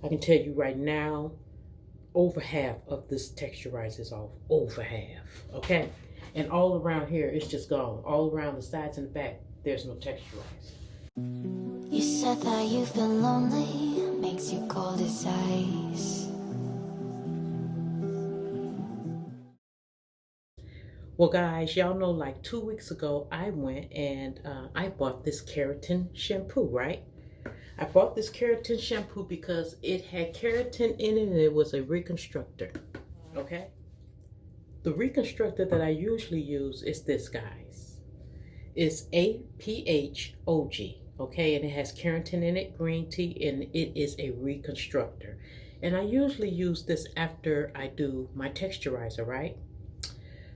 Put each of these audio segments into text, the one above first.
I can tell you right now, over half of this texturizer is off. Over half, okay? And all around here, it's just gone. All around the sides and the back, there's no texturizer. You said that you've been lonely, makes you cold as ice. Well, guys, y'all know like 2 weeks ago, I went and I bought this keratin shampoo, right? I bought this keratin shampoo because it had keratin in it and it was a reconstructor, okay? The reconstructor that I usually use is this, guys. It's APHOG, okay? And it has keratin in it, green tea, and it is a reconstructor. And I usually use this after I do my texturizer, right?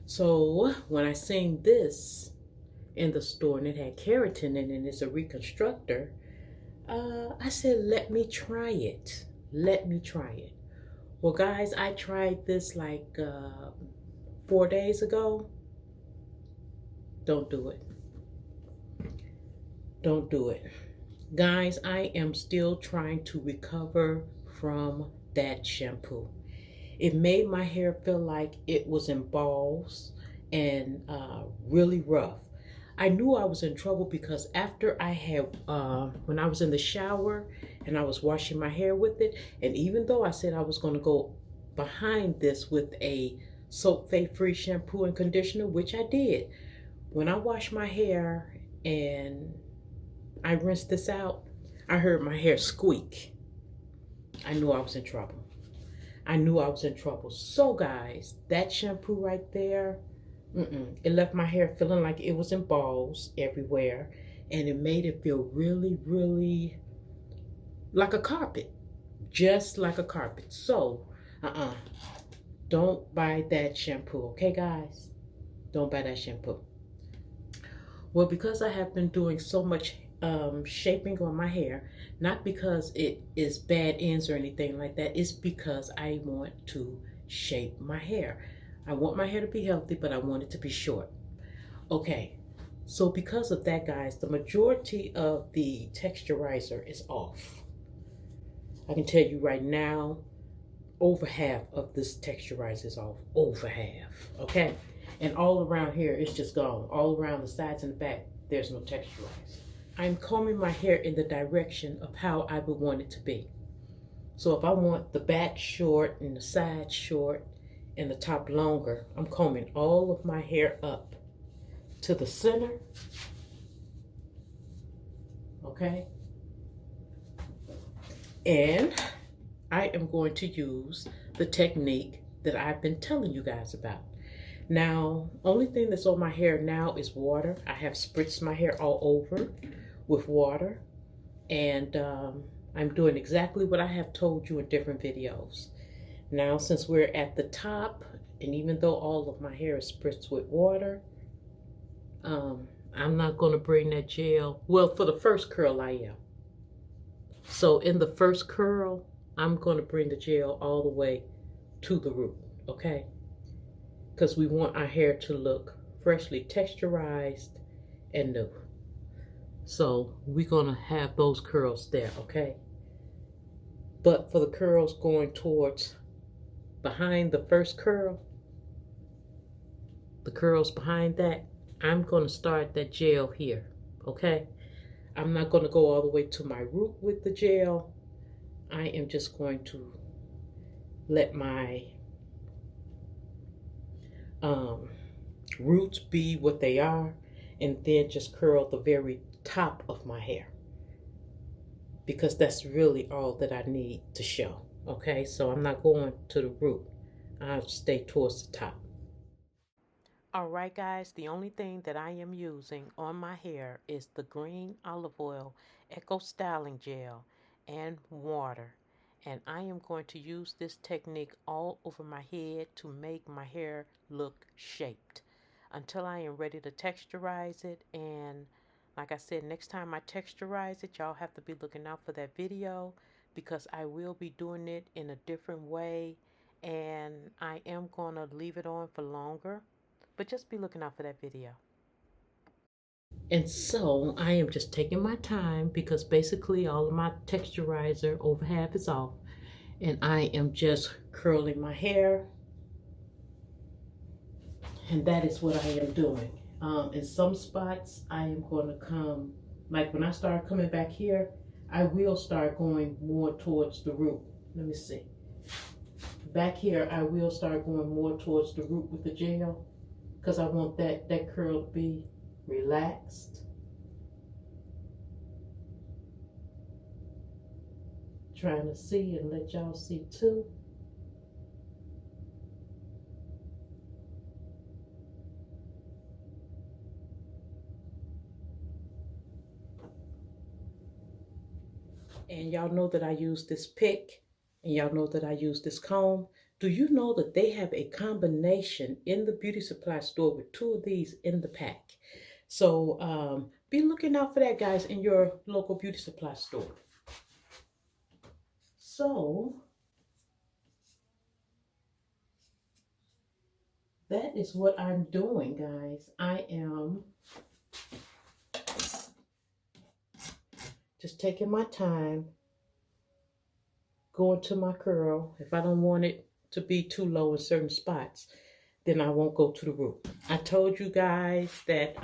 So when I seen this in the store and it had keratin in it and it's a reconstructor, I said, let me try it. Let me try it. Well, guys, I tried this like 4 days ago. Don't do it. Don't do it. Guys, I am still trying to recover from that shampoo. It made my hair feel like it was in balls and really rough. I knew I was in trouble because after I had, when I was in the shower and I was washing my hair with it, and even though I said I was going to go behind this with a sulfate-free shampoo and conditioner, which I did, when I washed my hair and I rinsed this out, I heard my hair squeak. I knew I was in trouble. I knew I was in trouble. So guys, that shampoo right there, it left my hair feeling like it was in balls everywhere, and it made it feel really, really like a carpet, just like a carpet. So, don't buy that shampoo, okay, guys? Don't buy that shampoo. Well, because I have been doing so much shaping on my hair, not because it is bad ends or anything like that, it's because I want to shape my hair. I want my hair to be healthy, but I want it to be short. Okay, so because of that, guys, the majority of the texturizer is off. I can tell you right now, over half of this texturizer is off. Over half, okay? And all around here, it's just gone. All around the sides and the back, there's no texturizer. I'm combing my hair in the direction of how I would want it to be. So if I want the back short and the side short and the top longer, I'm combing all of my hair up to the center, okay? And I am going to use the technique that I've been telling you guys about. Now, only thing that's on my hair now is water. I have spritzed my hair all over with water, and I'm doing exactly what I have told you in different videos. Now, since we're at the top, and even though all of my hair is spritzed with water, I'm not going to bring that gel. Well, for the first curl, I am. So in the first curl, I'm going to bring the gel all the way to the root, okay? Because we want our hair to look freshly texturized and new. So we're going to have those curls there, okay? But for the curls going towards behind the first curl, the curls behind that, I'm going to start that gel here, okay? I'm not going to go all the way to my root with the gel. I am just going to let my roots be what they are, and then just curl the very top of my hair, because that's really all that I need to show, okay? So I'm not going to the root. I'll stay towards the top. All right, guys, the only thing that I am using on my hair is the green olive oil Eco Styling Gel and water. And I am going to use this technique all over my head to make my hair look shaped until I am ready to texturize it. And like I said, next time I texturize it, y'all have to be looking out for that video, because I will be doing it in a different way, and I am going to leave it on for longer. But just be looking out for that video. And so I am just taking my time, because basically all of my texturizer, over half, is off. And I am just curling my hair, and that is what I am doing. In some spots, I am going to come, like when I start coming back here, I will start going more towards the root. Let me see. Back here, I will start going more towards the root with the gel because I want that curl to be relaxed. Trying to see and let y'all see too. And y'all know that I use this pick, and y'all know that I use this comb. Do you know that they have a combination in the beauty supply store with two of these in the pack? So be looking out for that, guys, in your local beauty supply store. So that is what I'm doing, guys. I am just taking my time, going to my curl. If I don't want it to be too low in certain spots, then I won't go to the root. I told you guys that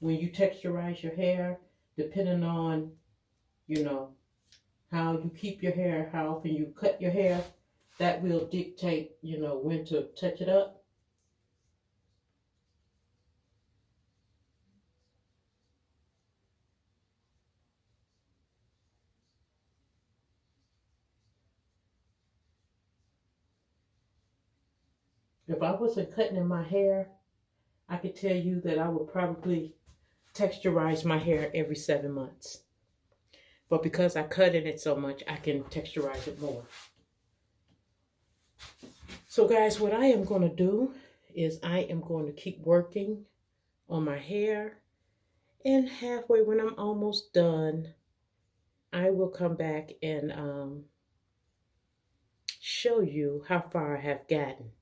when you texturize your hair, depending on, you know, how you keep your hair, how often you cut your hair, that will dictate, you know, when to touch it up. If I wasn't cutting in my hair, I could tell you that I would probably texturize my hair every 7 months. But because I cut in it so much, I can texturize it more. So guys, what I am going to do is I am going to keep working on my hair. And halfway, when I'm almost done, I will come back and show you how far I have gotten.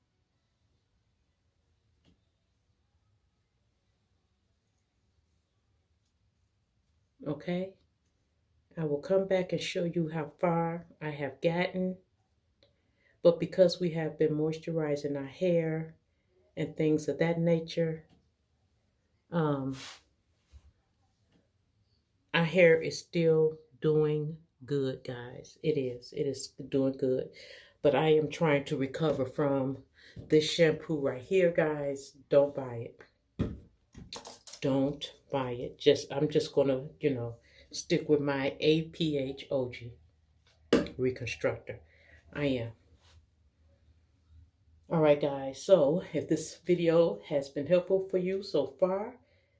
Okay? I will come back and show you how far I have gotten. But because we have been moisturizing our hair and things of that nature, our hair is still doing good, guys. It is doing good. But I am trying to recover from this shampoo right here, guys. Don't buy it. Don't buy it. I'm just gonna, you know, stick with my APH OG reconstructor. I am. All right, guys. So if this video has been helpful for you so far,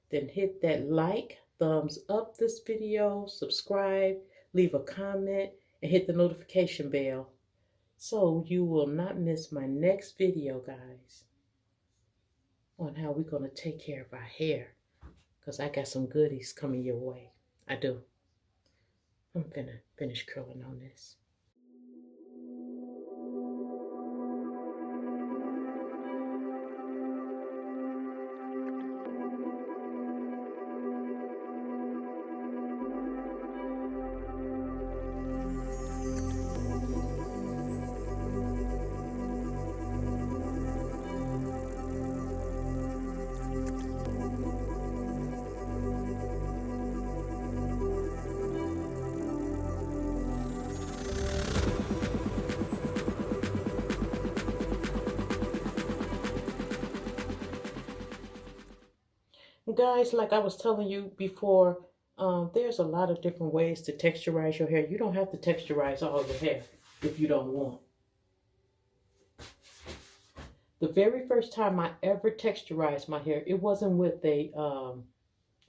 then hit that like, thumbs up this video, subscribe, leave a comment, and hit the notification bell so you will not miss my next video, guys, on how we're going to take care of our hair, because I got some goodies coming your way. I do. I'm finna finish curling on this. Guys, like I was telling you before, there's a lot of different ways to texturize your hair. You don't have to texturize all your hair if you don't want. The very first time I ever texturized my hair, it wasn't with a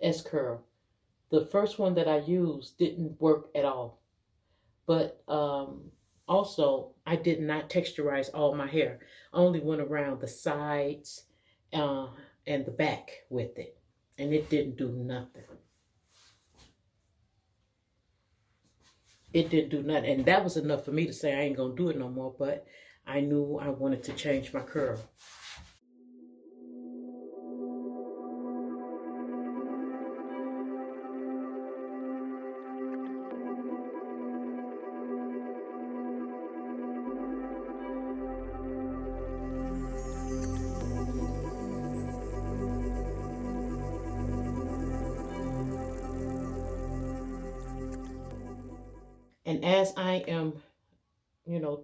S curl. The first one that I used didn't work at all. But also, I did not texturize all my hair. I only went around the sides and the back with it. And it didn't do nothing. It didn't do nothing. And that was enough for me to say I ain't going to do it no more. But I knew I wanted to change my curl. And as I am,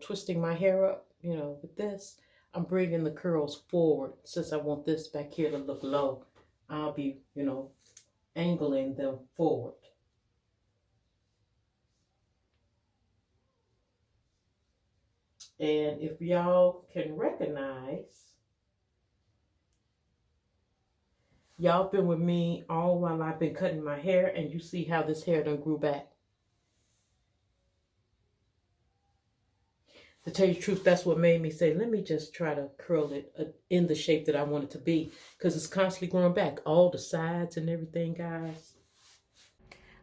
twisting my hair up, with this, I'm bringing the curls forward. Since I want this back here to look low, I'll be, angling them forward. And if y'all can recognize, y'all been with me all while I've been cutting my hair, and you see how this hair done grew back. To tell you the truth, that's what made me say, let me just try to curl it in the shape that I want it to be, because it's constantly growing back, all the sides and everything, guys.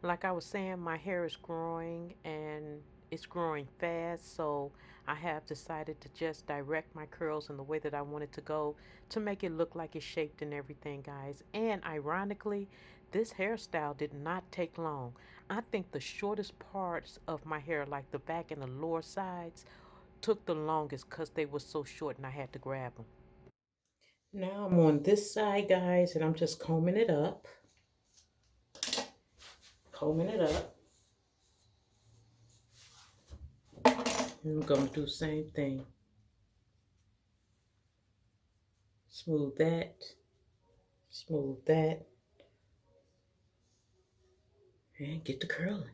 Like I was saying, my hair is growing and it's growing fast, so I have decided to just direct my curls in the way that I want it to go to make it look like it's shaped and everything, guys. And ironically, this hairstyle did not take long. I think the shortest parts of my hair, like the back and the lower sides, took the longest because they were so short and I had to grab them. Now I'm on this side, guys, and I'm just combing it up. Combing it up. And I'm going to do the same thing. Smooth that. Smooth that. And get to curling.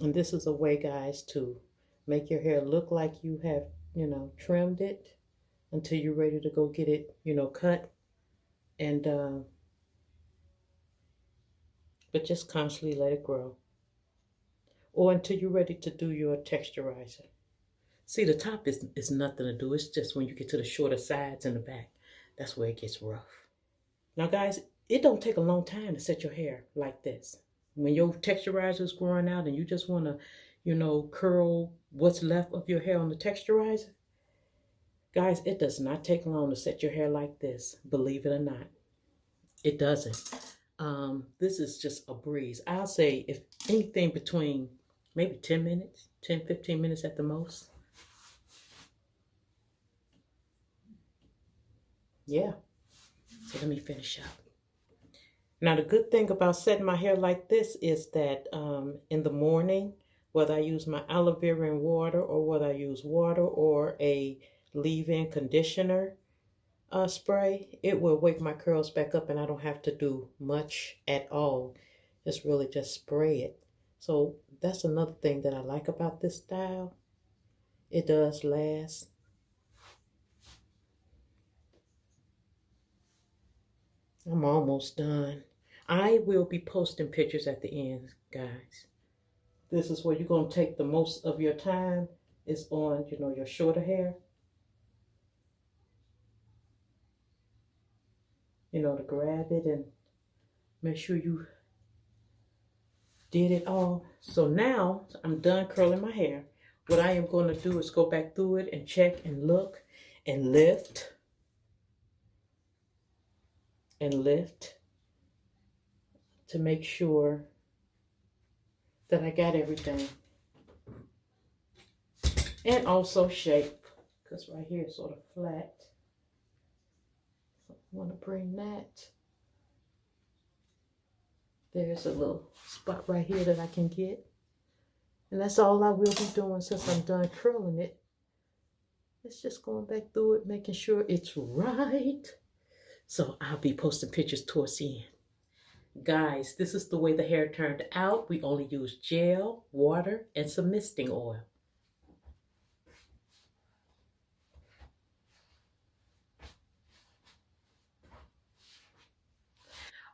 And this is a way, guys, to make your hair look like you have, trimmed it until you're ready to go get it, cut. And, but just constantly let it grow. Or until you're ready to do your texturizer. See, the top is nothing to do. It's just when you get to the shorter sides and the back, that's where it gets rough. Now, guys, it don't take a long time to set your hair like this. When your texturizer is growing out and you just want to, curl what's left of your hair on the texturizer, guys, it does not take long to set your hair like this, believe it or not. It doesn't. This is just a breeze. I'll say if anything between maybe 10 minutes, 10, 15 minutes at the most. Yeah. So let me finish up. Now, the good thing about setting my hair like this is that in the morning, whether I use my aloe vera and water or whether I use water or a leave-in conditioner spray, it will wake my curls back up and I don't have to do much at all. It's really just spray it. So that's another thing that I like about this style. It does last. I'm almost done. I will be posting pictures at the end, guys. This is where you're going to take the most of your time is on, your shorter hair. To grab it and make sure you did it all. So now I'm done curling my hair. What I am going to do is go back through it and check and look and lift to make sure that I got everything. And also shape, because right here is sort of flat. So I want to bring that. There's a little spot right here that I can get. And that's all I will be doing since I'm done curling it. It's just going back through it, making sure it's right. So I'll be posting pictures towards the end. Guys, this is the way the hair turned out. We only used gel, water, and some misting oil.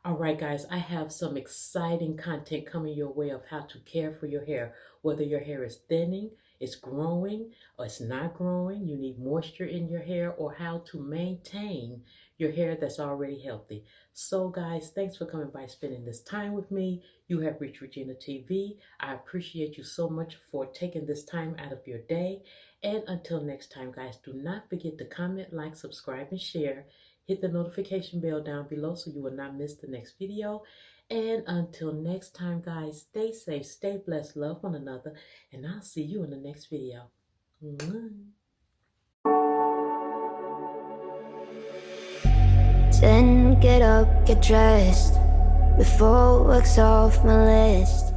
All right, guys, I have some exciting content coming your way of how to care for your hair. Whether your hair is thinning, it's growing, or it's not growing, you need moisture in your hair, or how to maintain your hair that's already healthy. So, guys, thanks for coming by spending this time with me. You have reached Regina TV. I appreciate you so much for taking this time out of your day. And until next time, guys, do not forget to comment, like, subscribe, and share. Hit the notification bell down below so you will not miss the next video. And until next time, guys, stay safe, stay blessed, love one another, and I'll see you in the next video. Mwah. Then get up, get dressed before work's off my list.